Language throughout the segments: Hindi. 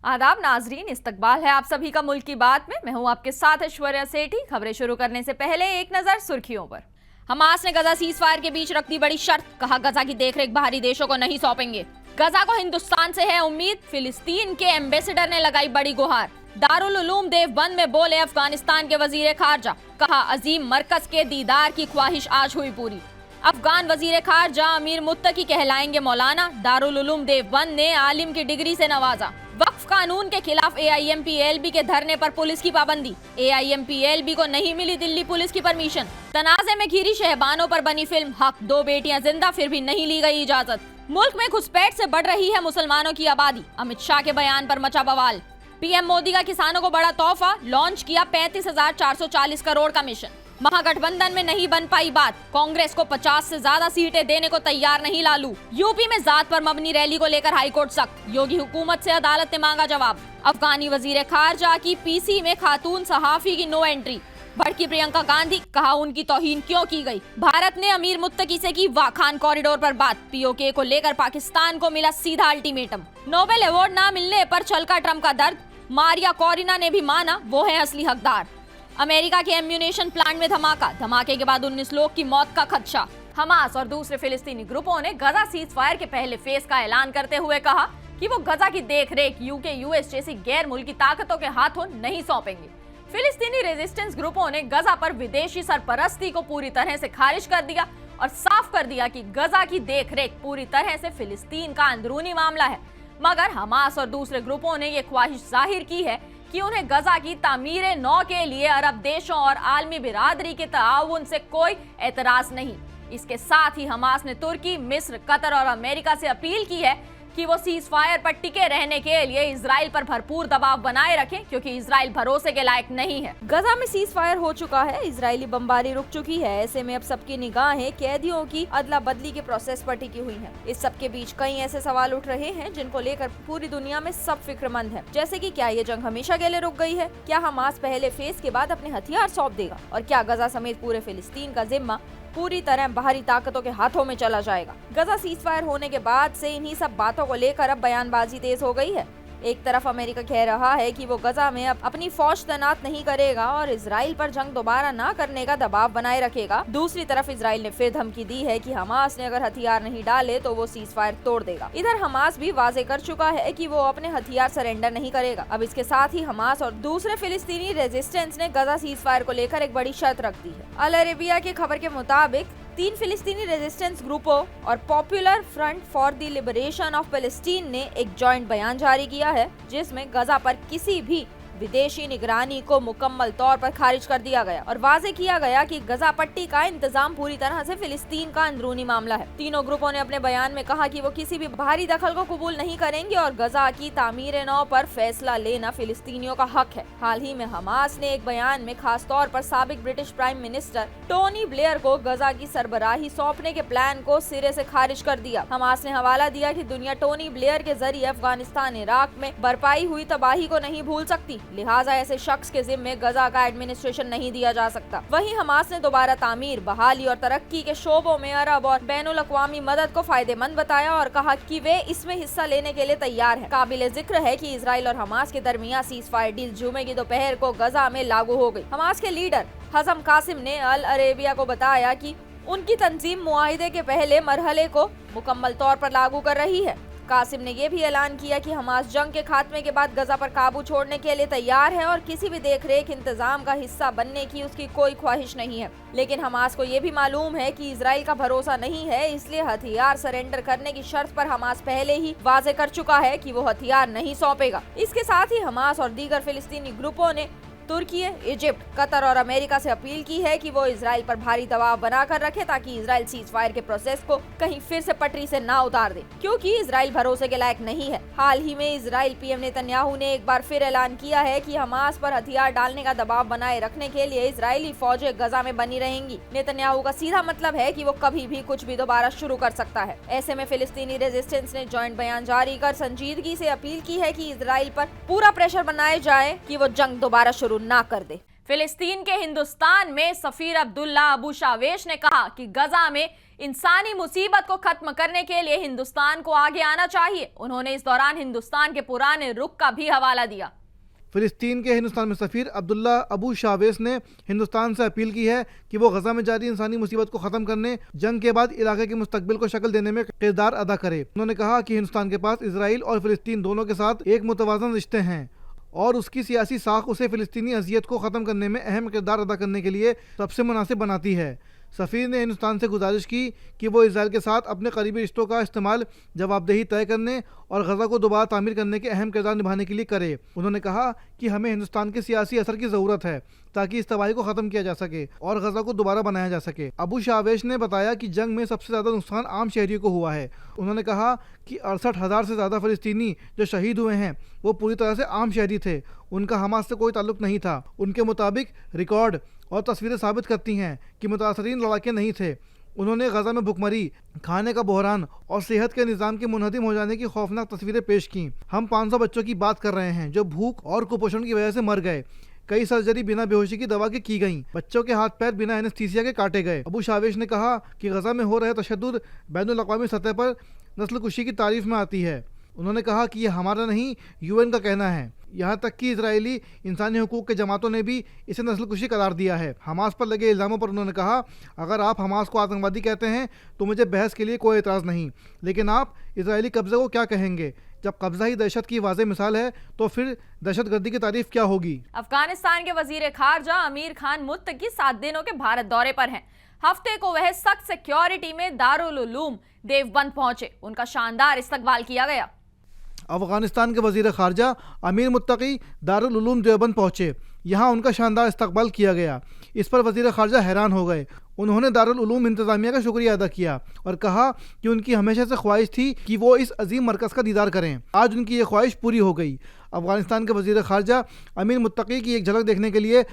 आदाब नाजरीन, इस्तकबाल है आप सभी का मुल्क की बात में। मैं हूं आपके साथ ऐश्वर्या सेठी। खबरें शुरू करने से पहले एक नजर सुर्खियों पर। हमास ने गजा सीज फायर के बीच रख दी बड़ी शर्त, कहा गजा की देखरेख बाहरी देशों को नहीं सौंपेंगे। गजा को हिंदुस्तान से है उम्मीद, फिलिस्तीन के एम्बेसडर ने लगाई बड़ी गुहार। दारुल उलूम देवबंद में बोले अफगानिस्तान के वजीर खारजा, कहा अजीम मरकज के दीदार की ख्वाहिश आज हुई पूरी। अफगान वजीर खारजा अमीर मुत्तकी कहलाएंगे मौलाना, दारुल उलूम देवबंद ने आलिम की डिग्री से नवाजा। वक्फ कानून के खिलाफ AIMPLB के धरने पर पुलिस की पाबंदी, AIMPLB को नहीं मिली दिल्ली पुलिस की परमिशन। तनाजे में घिरी शहबानों पर बनी फिल्म हक, 2 बेटियां जिंदा फिर भी नहीं ली गई इजाजत। मुल्क में घुसपैठ से बढ़ रही है मुसलमानों की आबादी, अमित शाह के बयान पर मचा बवाल। PM मोदी का किसानों को बड़ा तोहफा, लॉन्च किया 35,440 करोड़ का मिशन। महागठबंधन में नहीं बन पाई बात, कांग्रेस को 50 से ज्यादा सीटें देने को तैयार नहीं लालू। यूपी में जात पर मबनी रैली को लेकर हाईकोर्ट सख्त, योगी हुकूमत से अदालत ने मांगा जवाब। अफगानी वजीर खारजा की PC में खातून सहाफी की नो एंट्री, भड़की प्रियंका गांधी, कहा उनकी तौहीन क्यों की गई। भारत ने अमीर मुत्तकी से की वाखान कॉरिडोर पर बात, POK को लेकर पाकिस्तान को मिला सीधा अल्टीमेटम। नोबेल अवार्ड न मिलने पर छलका ट्रंप का दर्द, मारिया कोरिना ने भी माना वो है असली हकदार। अमेरिका के एम्यूनेशन प्लांट में धमाका, धमाके के बाद 19 लोग की मौत का खदशा। हमास और दूसरे फिलिस्तीनी ग्रुपों ने गजा सीज फायर के पहले फेज का ऐलान करते हुए कहा कि वो गजा की देखरेख UK, US जैसी गैर मुल्की ताकतों के हाथों नहीं सौंपेंगे। फिलिस्तीनी रेजिस्टेंस ग्रुपों ने गजा पर विदेशी सरपरस्ती को पूरी तरह से खारिज कर दिया और साफ कर दिया कि गजा की देखरेख पूरी तरह से फिलिस्तीन का अंदरूनी मामला है। मगर हमास और दूसरे ग्रुपों ने ये ख्वाहिश जाहिर की है कि उन्हें गजा की तामीर नौ के लिए अरब देशों और आलमी बिरादरी के ताउन से कोई एतराज नहीं। इसके साथ ही हमास ने तुर्की, मिस्र, कतर और अमेरिका से अपील की है कि वो सीज फायर पर टिके रहने के लिए इजराइल पर भरपूर दबाव बनाए रखें, क्योंकि इजराइल भरोसे के लायक नहीं है। गजा में सीज फायर हो चुका है, इजरायली बमबारी रुक चुकी है। ऐसे में अब सबकी निगाहें कैदियों की अदला बदली के प्रोसेस पर टिकी हुई हैं। इस सब के बीच कई ऐसे सवाल उठ रहे हैं जिनको लेकर पूरी दुनिया में सब फिक्रमंद है, जैसे कि क्या ये जंग हमेशा के लिए रुक गई है, क्या हमास पहले फेज के बाद अपने हथियार सौंप देगा, और क्या गजा समेत पूरे फिलिस्तीन का जिम्मा पूरी तरह बाहरी ताकतों के हाथों में चला जाएगा। गजा सीज फायर होने के बाद से इन्हीं सब बातों को लेकर अब बयानबाजी तेज हो गई है। एक तरफ अमेरिका कह रहा है कि वो गजा में अब अपनी फौज तैनात नहीं करेगा और इजराइल पर जंग दोबारा ना करने का दबाव बनाए रखेगा। दूसरी तरफ इजराइल ने फिर धमकी दी है कि हमास ने अगर हथियार नहीं डाले तो वो सीज फायर तोड़ देगा। इधर हमास भी वाजे कर चुका है कि वो अपने हथियार सरेंडर नहीं करेगा। अब इसके साथ ही हमास और दूसरे फिलिस्तीनी रेजिस्टेंस ने गजा सीज फायर को लेकर एक बड़ी शर्त रख दी है। अल अरेबिया की खबर के मुताबिक 3 फिलिस्तीनी रेजिस्टेंस ग्रुपों और popular front for the liberation of Palestine ने एक जॉइंट बयान जारी किया है, जिसमें गजा पर किसी भी विदेशी निगरानी को मुकम्मल तौर पर खारिज कर दिया गया और वाजे किया गया कि गजा पट्टी का इंतजाम पूरी तरह से फिलिस्तीन का अंदरूनी मामला है। तीनों ग्रुपों ने अपने बयान में कहा कि वो किसी भी बाहरी दखल को कबूल नहीं करेंगे और गजा की तामीर नौ पर फैसला लेना फिलिस्तीनियों का हक है। हाल ही में हमास ने एक बयान में खास तौर पर साबिक British prime minister Tony Blair को गजा की सरबराही सौंपने के प्लान को सिरे से खारिज कर दिया। हमास ने हवाला दिया कि दुनिया टोनी ब्लेयर के जरिए अफगानिस्तान, इराक में बरपाई हुई तबाही को नहीं भूल सकती, लिहाजा ऐसे शख्स के जिम्मे गजा का एडमिनिस्ट्रेशन नहीं दिया जा सकता। वहीं हमास ने दोबारा तामीर, बहाली और तरक्की के शोबों में अरब और बैनुल अक़वामी मदद को फायदेमंद बताया और कहा कि वे इसमें हिस्सा लेने के लिए तैयार हैं। काबिले जिक्र है कि इजराइल और हमास के दरमियान सीज फायर डील जुमे की दोपहर को गजा में लागू हो गई। हमास के लीडर हज़म कासिम ने अल अरेबिया को बताया कि उनकी तंजीम मुआहिदे के पहले मरहले को मुकम्मल तौर पर लागू कर रही है। कासिम ने यह भी ऐलान किया कि हमास जंग के खात्मे के बाद गजा पर काबू छोड़ने के लिए तैयार है और किसी भी देखरेख इंतजाम का हिस्सा बनने की उसकी कोई ख्वाहिश नहीं है। लेकिन हमास को यह भी मालूम है कि इजराइल का भरोसा नहीं है, इसलिए हथियार सरेंडर करने की शर्त पर हमास पहले ही वाजे कर चुका है कि वो हथियार नहीं सौंपेगा। इसके साथ ही हमास और दीगर फिलिस्तीनी ग्रुपों ने तुर्की, इजिप्ट, कतर और अमेरिका से अपील की है कि वो इजराइल पर भारी दबाव बनाकर रखे ताकि इजराइल सीज फायर के प्रोसेस को कहीं फिर से पटरी से ना उतार दे, क्योंकि इजराइल भरोसे के लायक नहीं है। हाल ही में इजराइल PM नेतन्याहू ने एक बार फिर ऐलान किया है कि हमास पर हथियार डालने का दबाव बनाए रखने के लिए इजरायली फौजें गजा में बनी रहेंगी। नेतन्याहू का सीधा मतलब है कि वो कभी भी कुछ भी दोबारा शुरू कर सकता है। ऐसे में फिलिस्तीनी रेजिस्टेंस ने जॉइंट बयान जारी कर संजीदगी से अपील की है कि इजराइल पर पूरा प्रेशर बनाए जाए कि वो जंग दोबारा शुरू ना कर दे। फिलिस्तीन के हिंदुस्तान में सफीर अब्दुल्ला अबू शावेश ने कहा कि गजा में इंसानी मुसीबत को खत्म करने के लिए हिंदुस्तान को आगे आना चाहिए। उन्होंने इस दौरान हिंदुस्तान के पुराने रुख का भी हवाला दिया। फिलिस्तीन के हिंदुस्तान में सफ़ीर अब्दुल्ला अबू शावेस ने हिंदुस्तान से अपील की है कि वो गजा में जारी इंसानी मुसीबत को ख़त्म करने, जंग के बाद इलाके के मुस्तकबिल को शक्ल देने में किरदार अदा करे। उन्होंने कहा कि हिंदुस्तान के पास इजराइल और फिलिस्तीन दोनों के साथ एक मुतवाज़न रिश्ते हैं और उसकी सियासी साख उसे फिलिस्तीनी अजियत को ख़त्म करने में अहम किरदार अदा करने के लिए सबसे मुनासिब बनाती है। सफ़ीर ने हिंदुस्तान से गुजारिश की कि वो इजराइल के साथ अपने करीबी रिश्तों का इस्तेमाल जवाबदेही तय करने और गजा को दोबारा तामीर करने के अहम किरदार निभाने के लिए करे। उन्होंने कहा कि हमें हिंदुस्तान के सियासी असर की ज़रूरत है ताकि इस तबाही को ख़त्म किया जा सके और गजा को दोबारा बनाया जा सके। अबू शावेश ने बताया कि जंग में सबसे ज़्यादा नुकसान आम शहरियों को हुआ है। उन्होंने कहा कि 68,000 से ज़्यादा फ़लस्तीनी जो शहीद हुए हैं वो पूरी तरह से आम शहरी थे, उनका हमास से कोई ताल्लुक़ नहीं था। उनके मुताबिक रिकॉर्ड और तस्वीरें साबित करती हैं कि मुतासरीन लड़ाके नहीं थे। उन्होंने गजा में भुखमरी, खाने का बहरान और सेहत के निज़ाम के मुनहदिम हो जाने की खौफनाक तस्वीरें पेश की। हम 500 बच्चों की बात कर रहे हैं जो भूख और कुपोषण की वजह से मर गए। कई सर्जरी बिना बेहोशी की दवा के की गई। बच्चों के हाथ पैर बिना एनेस्थीसिया के काटे गए। अबू शावेश ने कहा कि गजा में हो रहे तशद्दुद बैनुल अक़वामी सतह पर नस्ल कुशी की तारीफ में आती है। उन्होंने कहा कि यह हमारा नहीं, यूएन का कहना है। यहाँ तक कि इजरायली इंसानी हुकूक के जमातों ने भी इसे नस्लकुशी करार दिया है। हमास पर लगे इल्ज़ामों पर उन्होंने कहा, अगर आप हमास को आतंकवादी कहते हैं तो मुझे बहस के लिए कोई एतराज़ नहीं, लेकिन आप इजरायली कब्ज़े को क्या कहेंगे? जब कब्ज़ा ही दहशत की वाज़ेह मिसाल है तो फिर दहशतगर्दी की तारीफ क्या होगी? अफगानिस्तान के वजीर खारजा आमिर खान मुत्तकी 7 दिनों के भारत दौरे पर हैं। हफ्ते को वह सख्त सिक्योरिटी में दारुल उलूम देवबंद पहुंचे। उनका शानदार इस्तकबाल किया गया। अफगानिस्तान के वज़ीर ख़ारजा अमीर मुत्तकी दारुल उलूम देवबंद पहुँचे। यहाँ उनका शानदार इस्तकबाल किया गया। इस पर वज़ीर ख़ारजा हैरान हो गए। उन्होंने दारुल उलूम इंतज़ामिया का शुक्रिया अदा किया और कहा कि उनकी हमेशा से ख्वाहिश थी कि वो इस अजीम मरकज़ का दीदार करें। आज उनकी ये ख्वाहिश पूरी हो गई। अफगानिस्तान के वज़ीर ख़ारजा अमीर मुत्तकी की एक झलक देखने के लिए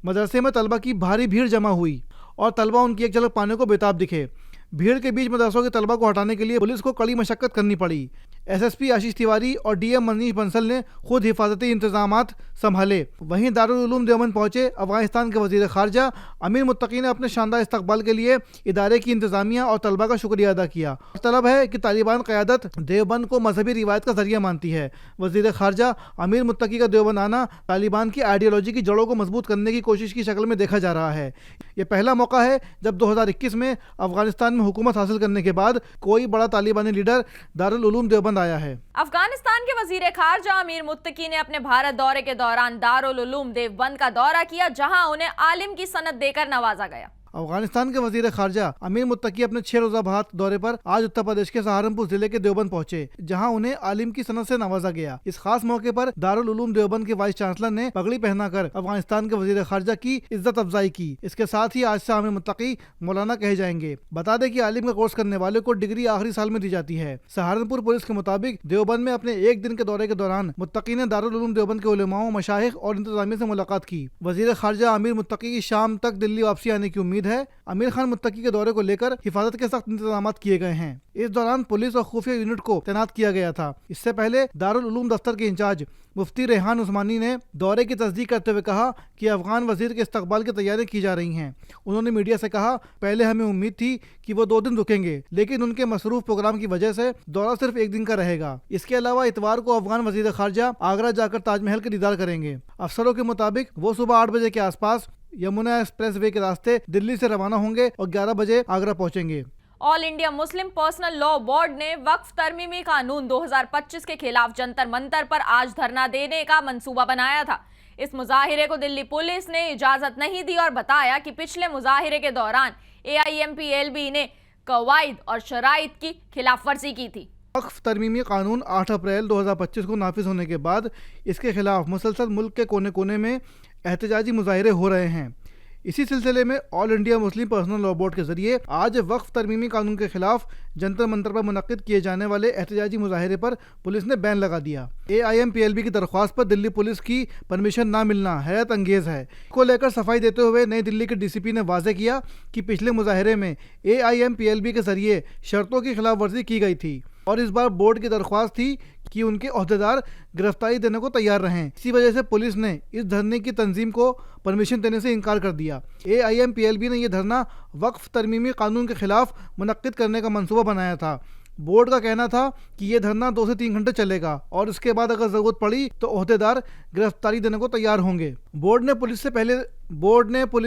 मदरसे में तलबा की भारी भीड़ जमा हुई और तलबा उनकी एक झलक पाने को बेताब दिखे। भीड़ के बीच मदरसों के तलबा को हटाने के लिए पुलिस को कड़ी मशक्क़त करनी पड़ी। एसएसपी आशीष तिवारी और डीएम मनीष बंसल ने खुद हिफाजती इंतजामात संभाले। वहीं दारुल उलूम देवबंद पहुंचे अफगानिस्तान के वज़ीर ख़ारजा अमीर मुत्तकी ने अपने शानदार इस्तकबाल के लिए इदारे की इंतजामिया और तलबा का शुक्रिया अदा किया। तलब है कि तालिबान क़यादत देवबंद को मजहबी रिवायत का जरिया मानती है। वज़ीर ख़ारजा अमीर मुत्तकी का देवबंद आना तालिबान की आइडियोलॉजी की जड़ों को मजबूत करने की कोशिश की शक्ल में देखा जा रहा है। ये पहला मौका है जब 2021 में अफगानिस्तान में हुकूमत हासिल करने के बाद कोई बड़ा तालिबानी लीडर दारुल उलूम देवबंद आया है। अफगानिस्तान के वजीर खारजा अमीर मुत्तकी ने अपने भारत दौरे के दौरान दारुल उलूम देवबंद का दौरा किया, जहां उन्हें आलिम की सनद देकर नवाजा गया। अफगानिस्तान के वज़ीर ख़ारजा अमीर मुत्तकी अपने 6 रोज़ा भारत दौरे पर आज उत्तर प्रदेश के सहारनपुर जिले के देवबंद पहुंचे, जहां उन्हें आलिम की सनद से नवाजा गया। इस खास मौके पर दारुल उलूम देवबंद के वाइस चांसलर ने पगड़ी पहनाकर अफगानिस्तान के वज़ीर ख़ारजा की इज्जत अफजाई की। इसके साथ ही आज से आमिर मुत्तकी मौलाना कहे जाएंगे। बता दें कि आलिम का कोर्स करने वाले को डिग्री आखिरी साल में दी जाती है। सहारनपुर पुलिस के मुताबिक देवबंद में अपने एक दिन के दौरे के दौरान मुत्तकी ने दारुल उलूम देवबंद के उलेमाओं, मशाइख और इंतजामिया से मुलाकात की। वज़ीर ख़ारजा अमीर मुत्तकी की शाम तक दिल्ली वापसी आने की उम्मीद है। आमिर खान मुत्तकी के दौरे को लेकर हिफाजत के सख्त इंतजाम किए गए हैं। इस दौरान पुलिस और खुफिया यूनिट को तैनात किया गया था। इससे पहले दारुल उलूम दफ्तर के इंचार्ज मुफ्ती रेहान उस्मानी ने दौरे की तस्दीक करते हुए कहा कि अफगान वजीर के इस्तकबाल की तैयारियां की जा रही हैं। उन्होंने मीडिया से कहा, पहले हमें उम्मीद थी कि वो 2 दिन रुकेंगे, लेकिन उनके मसरूफ प्रोग्राम की वजह से दौरा सिर्फ 1 दिन का रहेगा। इसके अलावा इतवार को अफगान वजीर खारजा आगरा जाकर ताजमहल के दीदार करेंगे। अफसरों के मुताबिक वो सुबह 8 बजे के आसपास यमुना एक्सप्रेस वे के रास्ते दिल्ली से रवाना होंगे और 11 बजे आगरा पहुंचेंगे। All India Muslim personal law board ने वक्फ तरमीमी कानून 2025 के खिलाफ जंतर मंतर पर आज धरना देने का मंसूबा बनाया था। इस मुजाहिरे को दिल्ली पुलिस ने इजाजत नहीं दी और बताया कि पिछले मुजाहिरे के दौरान AIMPLB ने कवायद और शराइत की खिलाफ वर्जी की थी। वक्फ तरमीमी कानून 8 अप्रैल 2025 को नाफिज होने के बाद इसके खिलाफ मुसलसल मुल्क के कोने कोने में एहतजाजी मुजाहिरे हो रहे हैं। इसी सिलसिले में all India Muslim personal law board के जरिए आज वक्फ तरमीमी कानून के खिलाफ जंतर मंतर पर मुनक्किद किए जाने वाले एहतजाजी मुजाहिरे पर पुलिस ने बैन लगा दिया। AIMPLB की दरख्वास्त पर दिल्ली पुलिस की परमिशन ना मिलना हैरत अंगेज है। को लेकर सफाई देते हुए नई दिल्ली के DCP ने वाज़ेह किया कि पिछले मुजाहिरे में AIMPLB के जरिए शर्तों की खिलाफ वर्जी की गई थी। और इस बार बोर्ड की दरख्वास्त थी कि उनके ओहदेदार गिरफ्तारी देने को तैयार रहें। इसी वजह से पुलिस ने इस धरने की तंजीम को परमिशन देने से इनकार कर दिया। AIMPLB ने यह धरना वक्फ तरमीमी कानून के खिलाफ मुनक्किद करने का मंसूबा बनाया था। बोर्ड का कहना था कि यह धरना 2 से 3 घंटे चलेगा और इसके बाद अगर जरूरत पड़ी तो ओहदेदार गिरफ्तारी देने को तैयार होंगे। बोर्ड ने पुलिस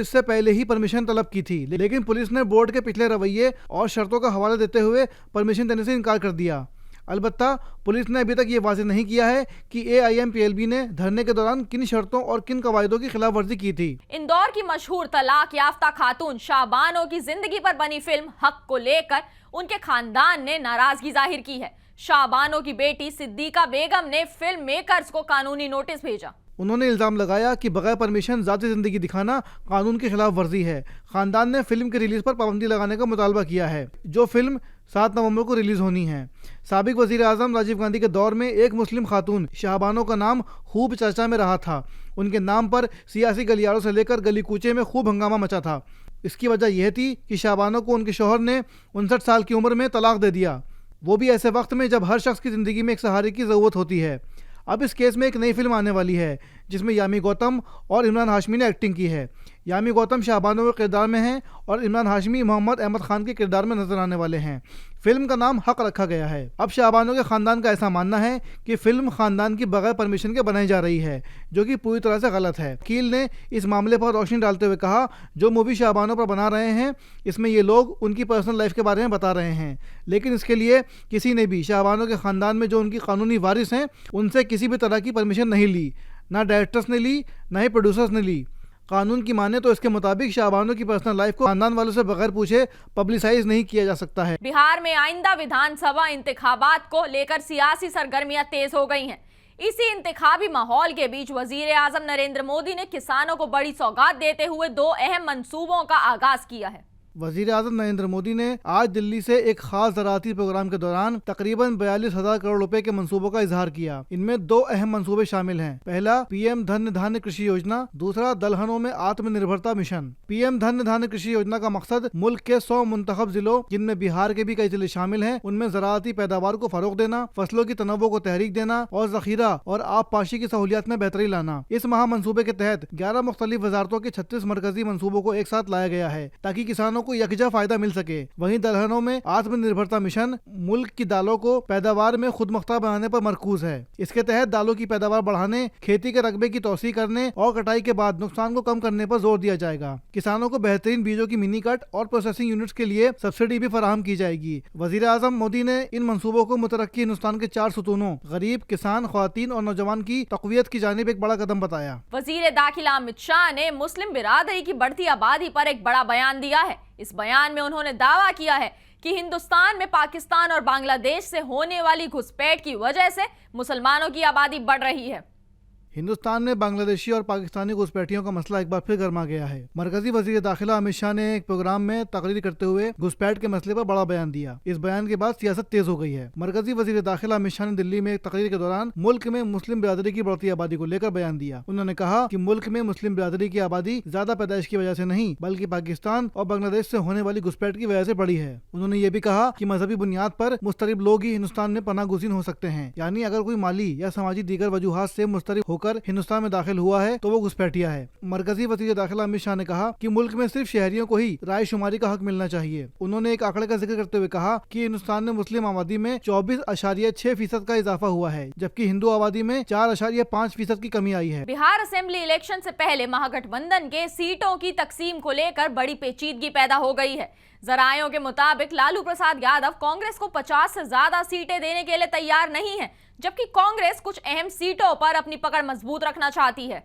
से पहले ही परमिशन तलब की थी, लेकिन पुलिस ने बोर्ड के पिछले रवैये और शर्तों का हवाला देते हुए परमिशन देने से इनकार कर दिया। अलबत्ता पुलिस ने अभी तक ये वाज़ेह नहीं किया है कि AIMPLB ने धरने के दौरान किन शर्तों और किन कवायदों की खिलाफ वर्जी की थी। इंदौर की मशहूर तलाक याफ्ता खातून शाबानो की जिंदगी पर बनी फिल्म हक को लेकर उनके खानदान ने नाराजगी जाहिर की है। शाबानो की बेटी सिद्दीका बेगम ने फिल्म मेकर्स को कानूनी नोटिस भेजा। उन्होंने इल्ज़ाम लगाया कि बगैर परमिशन ज़ाती ज़िंदगी दिखाना कानून की खिलाफ वर्जी है। खानदान ने फिल्म की रिलीज़ पर पाबंदी लगाने का मुतालबा किया है, जो फिल्म 7 नवंबर को रिलीज़ होनी है। साबिक वज़ीर आज़म राजीव गांधी के दौर में एक मुस्लिम खातून शाहबानो का नाम खूब चर्चा में रहा था। उनके नाम पर सियासी गलियारों से लेकर गली कूचे में खूब हंगामा मचा था। इसकी वजह यह थी कि शाहबानो को उनके शौहर ने 59 साल की उम्र में तलाक दे दिया, वो भी ऐसे वक्त में जब हर शख्स की ज़िंदगी में एक सहारे की ज़रूरत होती है। अब इस केस में एक नई फिल्म आने वाली है जिसमें यामी गौतम और इमरान हाशमी ने एक्टिंग की है। यामी गौतम शाहबानो के किरदार में हैं और इमरान हाशमी मोहम्मद अहमद खान के किरदार में नजर आने वाले हैं। फिल्म का नाम हक रखा गया है। अब शाहबानो के खानदान का ऐसा मानना है कि फिल्म खानदान की बगैर परमिशन के बनाई जा रही है, जो कि पूरी तरह से गलत है। वकील ने इस मामले पर रोशनी डालते हुए कहा, जो मूवी शाहबानो पर बना रहे हैं इसमें ये लोग उनकी पर्सनल लाइफ के बारे में बता रहे हैं, लेकिन इसके लिए किसी ने भी शाहबानो के खानदान में जो उनकी कानूनी वारिस हैं उनसे किसी भी तरह की परमिशन नहीं ली। ना डायरेक्टर्स ने ली, ना ही प्रोड्यूसर्स ने ली। कानून की माने तो इसके मुताबिक शाहबानो की पर्सनल लाइफ को खानदान वालों से बगैर पूछे पब्लिसाइज नहीं किया जा सकता है। बिहार में आइंदा विधानसभा इंतखाबात को लेकर सियासी सरगर्मियां तेज हो गई हैं। इसी इंतखाबी माहौल के बीच वजीर आजम नरेंद्र मोदी ने किसानों को बड़ी सौगात देते हुए 2 अहम मंसूबों का आगाज किया है। वजीर आजम नरेंद्र मोदी ने आज दिल्ली से एक खास ज़राअती प्रोग्राम के दौरान तकरीबन 42,000 करोड़ रुपए के मंसूबों का इजहार किया। इनमें 2 अहम मंसूबे शामिल हैं। पहला PM धन्य धान्य कृषि योजना, दूसरा दलहनों में आत्मनिर्भरता मिशन। PM धन्य धान्य कृषि योजना का मकसद मुल्क के 100 मुंतखब जिलों, जिनमें बिहार के भी कई जिले शामिल हैं, उनमें ज़राअती पैदावार को फरोग देना, फसलों की तनव्वुं को तहरीक देना और जखीरा और आबपाशी की सहूलियात में बेहतरी लाना। इस महा मंसूबे के तहत 11 मुख्तलिफ वजारतों के 36 मरकजी मंसूबों को एक साथ लाया गया है ताकि किसानों को यकजा फायदा मिल सके। वहीं दलहनों में आत्मनिर्भरता मिशन मुल्क की दालों को पैदावार में खुद मुख्तार बनाने पर मरकूज है। इसके तहत दालों की पैदावार बढ़ाने, खेती के रकबे की तौसी करने और कटाई के बाद नुकसान को कम करने पर जोर दिया जाएगा। किसानों को बेहतरीन बीजों की मिनी कट और प्रोसेसिंग यूनिट्स के लिए सब्सिडी भी फराहम की जाएगी। वजीर आजम मोदी ने इन मंसूबों को मुतरक्की हिंदुस्तान के 4 सुतूनों गरीब, किसान, ख्वातीन और नौजवान की तक़वियत की जानिब एक बड़ा कदम बताया। वजीर दाखिला अमित शाह ने मुस्लिम बिरादरी की बढ़ती आबादी पर एक बड़ा बयान दिया है। इस बयान में उन्होंने दावा किया है कि हिंदुस्तान में पाकिस्तान और बांग्लादेश से होने वाली घुसपैठ की वजह से मुसलमानों की आबादी बढ़ रही है। हिंदुस्तान में बांग्लादेशी और पाकिस्तानी घुसपैठियों का मसला एक बार फिर गर्मा गया है। मरकजी वजीर दाखिला अमित शाह ने एक प्रोग्राम में तकरीर करते हुए घुसपैठ के मसले पर बड़ा बयान दिया। इस बयान के बाद सियासत तेज हो गई है। मरकजी वजीर दाखिला अमित शाह ने दिल्ली में एक तकरीर के दौरान मुल्क में मुस्लिम बिरादरी की बढ़ती आबादी को लेकर बयान दिया। उन्होंने कहा कि मुल्क में मुस्लिम बिरादरी की आबादी ज्यादा पैदाइश की वजह से नहीं, बल्कि पाकिस्तान और बांग्लादेश से होने वाली घुसपैठ की वजह से बढ़ी है। उन्होंने ये भी कहा कि मजहबी बुनियाद पर मुस्तरिब लोग ही हिंदुस्तान में पनाह गुज़ीन हो सकते हैं, यानी अगर कोई माली या समाजी दीगर वजूहात से मुस्तरिब होकर हिंदुस्तान में दाखिल हुआ है तो वो घुसपैठिया है। मरकजी वजीर दाखिला अमित शाह ने कहा कि मुल्क में सिर्फ शहरियों को ही राय शुमारी का हक मिलना चाहिए। उन्होंने एक आंकड़े का जिक्र करते हुए कहा कि हिंदुस्तान में मुस्लिम आबादी में 24.6% का इजाफा हुआ है, जबकि हिंदू आबादी में 4.5% की कमी आई है। बिहार असेंबली इलेक्शन से पहले महागठबंधन के सीटों की तकसीम को लेकर बड़ी पेचीदगी पैदा हो गई है। जरायों के मुताबिक लालू प्रसाद यादव कांग्रेस को 50 से ज्यादा सीटें देने के लिए तैयार नहीं है, जबकि कांग्रेस कुछ अहम सीटों पर अपनी पकड़ मजबूत रखना चाहती है।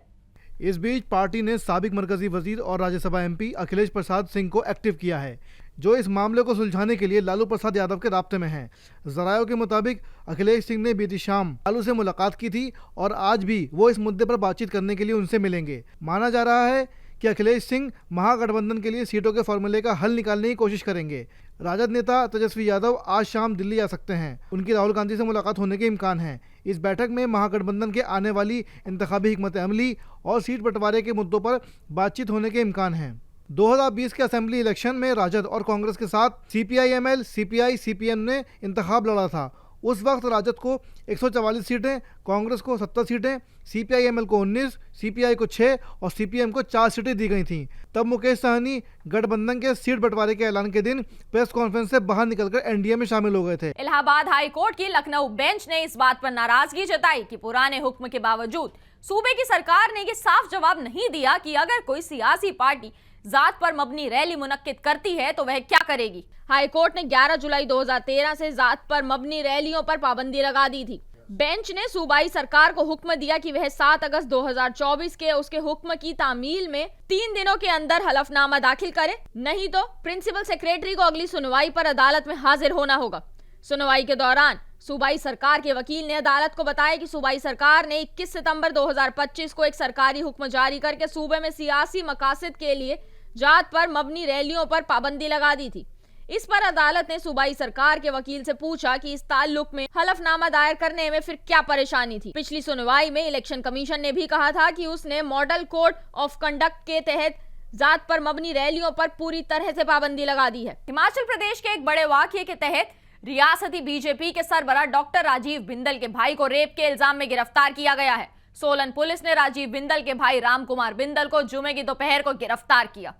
इस बीच पार्टी ने साबिक मरकजी वजीर और राज्यसभा MP अखिलेश प्रसाद सिंह को एक्टिव किया है, जो इस मामले को सुलझाने के लिए लालू प्रसाद यादव के राब्ते में हैं। जरायों के मुताबिक अखिलेश सिंह ने बीती शाम लालू से मुलाकात की थी और आज भी वो इस मुद्दे पर बातचीत करने के लिए उनसे मिलेंगे। माना जा रहा है कि अखिलेश सिंह महागठबंधन के लिए सीटों के फॉर्मूले का हल निकालने की कोशिश करेंगे। राजद नेता तेजस्वी यादव आज शाम दिल्ली आ सकते हैं। उनकी राहुल गांधी से मुलाकात होने के इम्कान हैं। इस बैठक में महागठबंधन के आने वाली इंतखाबी हिकमत अमली और सीट बंटवारे के मुद्दों पर बातचीत होने के इम्कान हैं। 2020 के असेंबली इलेक्शन में राजद और कांग्रेस के साथ CPI-ML, CPI, CPM ने इंतखाब लड़ा था। उस वक्त राजद को 144 सीटें, कांग्रेस को 70 सीटें, CPI-ML को 19, CPI को 6 और CPM को 4 सीटें दी गई थीं। तब मुकेश सहनी गठबंधन के सीट बंटवारे के ऐलान के दिन प्रेस कॉन्फ्रेंस से बाहर निकलकर NDA में शामिल हो गए थे। इलाहाबाद हाई कोर्ट की लखनऊ बेंच ने इस बात पर नाराजगी जताई कि पुराने हुक्म के बावजूद सूबे की सरकार ने ये साफ जवाब नहीं दिया कि अगर कोई सियासी पार्टी जात पर मबनी रैली मुनक्किद करती है तो वह क्या करेगी। हाई कोर्ट ने 11 जुलाई 2013 से जात पर मबनी रैलियों पर पाबंदी लगा दी थी। बेंच ने सूबाई सरकार को हुक्म दिया कि वह 7 अगस्त 2024 के उसके हुक्म की तामील में 3 दिनों के अंदर हलफनामा दाखिल करे, नहीं तो प्रिंसिपल सेक्रेटरी को अगली सुनवाई पर अदालत में हाजिर होना होगा। सुनवाई के दौरान सूबाई सरकार के वकील ने अदालत को बताया कि सूबाई सरकार ने 21 सितंबर 2025 को एक सरकारी हुक्म जारी करके सूबे में सियासी मकासद के लिए जात पर मबनी रैलियों पर पाबंदी लगा दी थी। इस पर अदालत ने सूबाई सरकार के वकील से पूछा कि इस ताल्लुक में हलफनामा दायर करने में फिर क्या परेशानी थी। पिछली सुनवाई में इलेक्शन कमीशन ने भी कहा था कि उसने मॉडल कोड ऑफ कंडक्ट के तहत जात पर मबनी रैलियों पर पूरी तरह से पाबंदी लगा दी है। हिमाचल प्रदेश के एक बड़े वाकये के तहत रियासती बीजेपी के सरबराह डॉक्टर राजीव बिंदल के भाई को रेप के इल्जाम में गिरफ्तार किया गया है। सोलन पुलिस ने राजीव बिंदल के भाई राम कुमार बिंदल को जुमे की दोपहर को गिरफ्तार किया।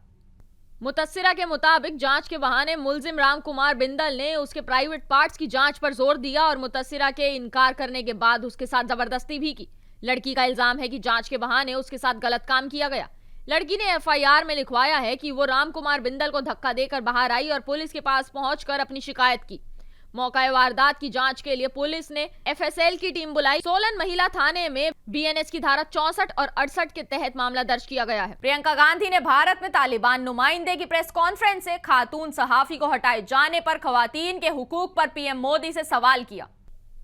मुतस्सिरा के मुताबिक जांच के बहाने मुलजिम राम कुमार बिंदल ने उसके प्राइवेट पार्ट्स की जांच पर जोर दिया और मुतस्सिरा के इनकार करने के बाद उसके साथ जबरदस्ती भी की। लड़की का इल्जाम है कि जांच के बहाने उसके साथ गलत काम किया गया। लड़की ने FIR में लिखवाया है कि वो राम कुमार बिंदल को धक्का देकर बाहर आई और पुलिस के पास पहुंचकर अपनी शिकायत की। मौका वारदात की जांच के लिए पुलिस ने FSL की टीम बुलाई। सोलन महिला थाने में BNS की धारा 64 और 68 के तहत मामला दर्ज किया गया है। प्रियंका गांधी ने भारत में तालिबान नुमाइंदे की प्रेस कॉन्फ्रेंस से खातून सहाफी को हटाए जाने पर खवातीन के हुकूक पर PM मोदी से सवाल किया।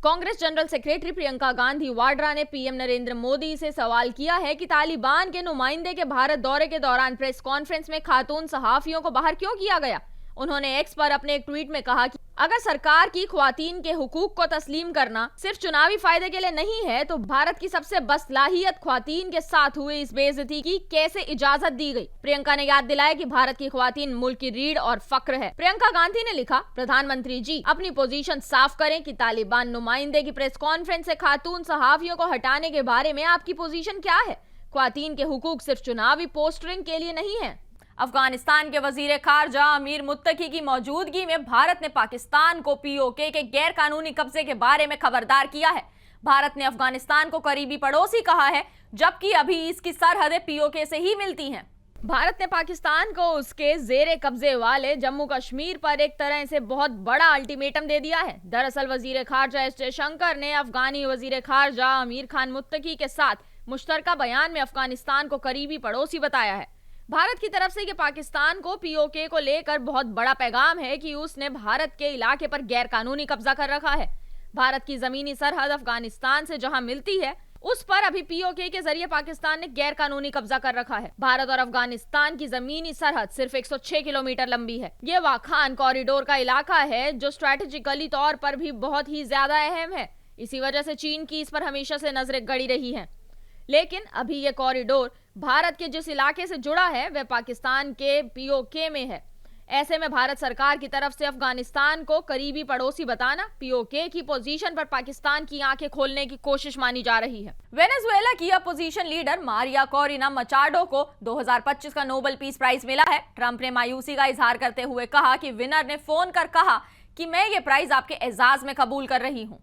कांग्रेस जनरल सेक्रेटरी प्रियंका गांधी वाड्रा ने PM नरेंद्र मोदी से सवाल किया है कि तालिबान के नुमाइंदे के भारत दौरे के दौरान प्रेस कॉन्फ्रेंस में खातून सहाफियों को बाहर क्यों किया गया। उन्होंने X पर अपने एक ट्वीट में कहा कि अगर सरकार की ख्वातीन के हुकूक को तस्लीम करना सिर्फ चुनावी फायदे के लिए नहीं है तो भारत की सबसे बसलाहियत ख्वातीन के साथ हुए इस बेइज्जती की कैसे इजाजत दी गई। प्रियंका ने याद दिलाया कि भारत की ख्वातीन मुल्क की रीढ़ और फक्र है। प्रियंका गांधी ने लिखा, प्रधानमंत्री जी अपनी पोजीशन साफ करें कि तालिबान नुमाइंदे की प्रेस कॉन्फ्रेंस से खातून सहाफियों को हटाने के बारे में आपकी पोजीशन क्या है। ख्वातीन के हुकूक सिर्फ चुनावी पोस्टरिंग के लिए नहीं है। अफगानिस्तान के वजीर खारजा अमीर मुत्तकी की मौजूदगी में भारत ने पाकिस्तान को POK के गैर कानूनी कब्जे के बारे में खबरदार किया है। भारत ने अफगानिस्तान को करीबी पड़ोसी कहा है, जबकि अभी इसकी सरहदें POK से ही मिलती हैं। भारत ने पाकिस्तान को उसके जेरे कब्जे वाले जम्मू कश्मीर पर एक तरह से बहुत बड़ा अल्टीमेटम दे दिया है। दरअसल वजीर खारजा S जयशंकर ने अफगानी वजीर खारजा अमीर खान मुत्तकी के साथ मुश्तरका बयान में अफगानिस्तान को करीबी पड़ोसी बताया है। भारत की तरफ से कि पाकिस्तान को POK को लेकर बहुत बड़ा पैगाम है कि उसने भारत के इलाके पर गैर कानूनी कब्जा कर रखा है। भारत की जमीनी सरहद अफगानिस्तान से जहां मिलती है उस पर अभी POK के जरिए पाकिस्तान ने गैर कानूनी कब्जा कर रखा है। भारत और अफगानिस्तान की जमीनी सरहद सिर्फ 106 किलोमीटर लंबी है। ये वाखान कॉरिडोर का इलाका है जो स्ट्रेटेजिकली तौर पर भी बहुत ही ज्यादा अहम है। इसी वजह से चीन की इस पर हमेशा से नजरें गड़ी रही हैं। लेकिन अभी ये कॉरिडोर भारत के जिस इलाके से जुड़ा है वह पाकिस्तान के POK में है। ऐसे में भारत सरकार की तरफ से अफगानिस्तान को करीबी पड़ोसी बताना POK की पोजीशन पर पाकिस्तान की आंखें खोलने की कोशिश मानी जा रही है। वेनेजुएला की opposition leader Maria Corina Machado को 2025 का नोबेल पीस प्राइज मिला है। ट्रंप ने मायूसी का इजहार करते हुए कहा कि विनर ने फोन कर कहा कि मैं ये प्राइज आपके एजाज में कबूल कर रही हूँ।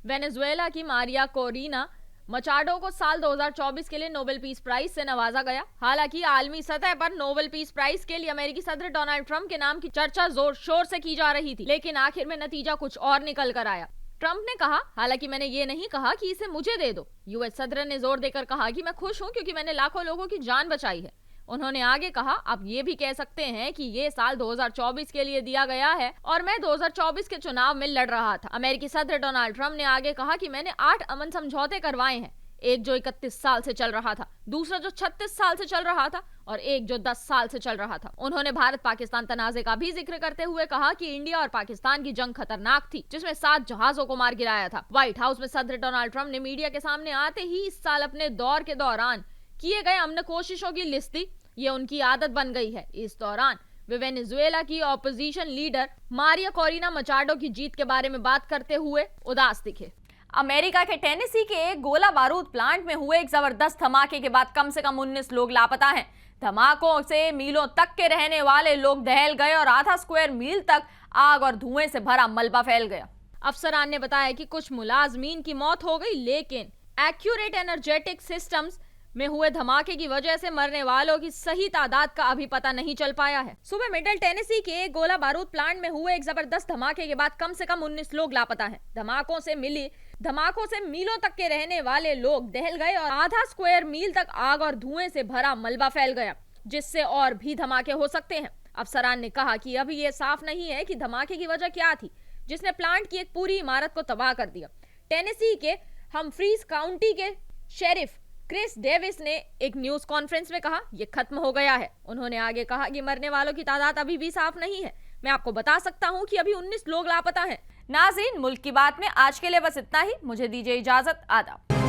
वेनेजुएला की मारिया कोरिना मचाडो को साल 2024 के लिए नोबेल पीस प्राइज से नवाजा गया। हालांकि आलमी सतह पर नोबेल पीस प्राइज के लिए अमेरिकी सदर डोनाल्ड ट्रंप के नाम की चर्चा जोर शोर से की जा रही थी, लेकिन आखिर में नतीजा कुछ और निकल कर आया। ट्रंप ने कहा, हालांकि मैंने ये नहीं कहा कि इसे मुझे दे दो। US सदर ने जोर देकर कहा कि मैं खुश हूं क्योंकि मैंने लाखों लोगों की जान बचाई है। उन्होंने आगे कहा, आप ये भी कह सकते हैं कि ये साल 2024 के लिए दिया गया है और मैं 2024 के चुनाव में लड़ रहा था। अमेरिकी सदर डोनाल्ड ट्रंप ने आगे कहा कि मैंने 8 अमन समझौते करवाए हैं, एक जो 31 साल से चल रहा था, दूसरा जो 36 साल से चल रहा था और एक जो 10 साल से चल रहा था। उन्होंने भारत पाकिस्तान तनाजे का भी जिक्र करते हुए कहा कि इंडिया और पाकिस्तान की जंग खतरनाक थी जिसमें 7 जहाजों को मार गिराया था। व्हाइट हाउस में सदर डोनाल्ड ट्रंप ने मीडिया के सामने आते ही इस साल अपने दौर के दौरान किए गए अमन कोशिशों की लिस्ट दी। ये उनकी आदत बन गई है। इस दौरान वे वेनेजुएला की opposition leader Maria Corina Machado की जीत के बारे में बात करते हुए उदास दिखे। अमेरिका के टेनेसी के एक गोला बारूद प्लांट में हुए एक जबरदस्त धमाके के बाद कम से कम 19 लोग लापता हैं। धमाकों से मीलों तक के रहने वाले लोग दहल गए और आधा स्क्वायर मील तक आग और धुएं से भरा मलबा फैल गया। अफसरान ने बताया कि कुछ मुलाजमीन की मौत हो गई, लेकिन एक्यूरेट एनर्जेटिक सिस्टम्स में हुए धमाके की वजह से मरने वालों की सही तादाद का अभी पता नहीं चल पाया है। सुबह मिडिल टेनेसी के एक गोला बारूद प्लांट में हुए एक जबरदस्त धमाके के बाद कम से कम 19 लोग लापता हैं। धमाकों से मीलों तक के रहने वाले लोग दहल गए और आधा स्क्वायर मील तक आग और धुएं से भरा मलबा फैल गया, जिससे और भी धमाके हो सकते हैं। अफसरान ने कहा कि अभी ये साफ नहीं है कि धमाके की वजह क्या थी जिसने प्लांट की एक पूरी इमारत को तबाह कर दिया। टेनेसी के हमफ्रीज काउंटी के शेरिफ क्रिस डेविस ने एक न्यूज कॉन्फ्रेंस में कहा यह खत्म हो गया है। उन्होंने आगे कहा कि मरने वालों की तादाद अभी भी साफ नहीं है। मैं आपको बता सकता हूं कि अभी 19 लोग लापता हैं। नाज़रीन, मुल्क की बात में आज के लिए बस इतना ही। मुझे दीजिए इजाजत। आदाब।